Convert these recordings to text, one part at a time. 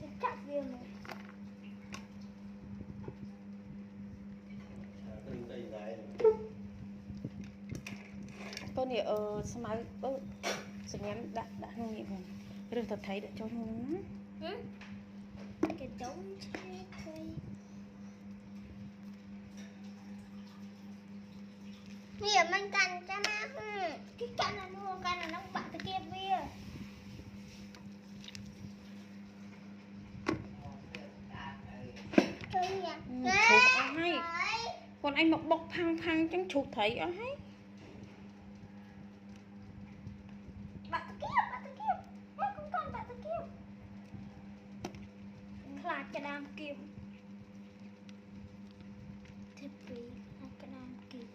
thì chắc viêm rồi. Con này sao mà sừng ngắn đã không nhịn rồi. Rồi thật thấy để cho nó. Cái trống chết thôi. Bây giờ mình cần cho má. Cái canh là mua canh là nó bạn cái kia bia. Chụp ở hay. Còn anh một bọc phăng chẳng chụp thấy ở hay. Bạn cái kia. Má cũng con bạn cái kia. Là cái đam kim. Thiết bị là cái đam kim.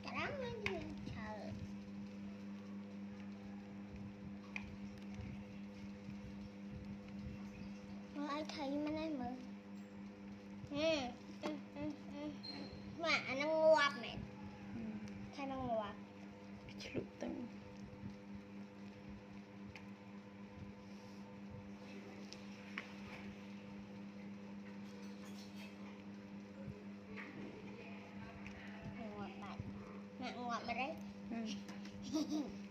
Cái đám nó gì trời. Ai thấy mà này mà. Mà nó ngoạp mẹ. Thay nó ngoạp. Chụp từng. Ngoạp mà đấy.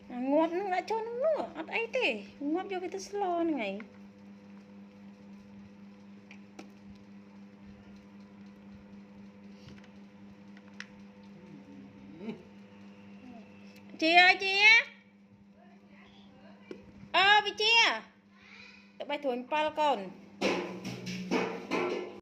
Ngoạp nó lại cho nó nữa. Ở ấy thế. Ngoạp vô cái thứ slow này. Chị ơi chị á. Bị chia. Bài thuần pa con.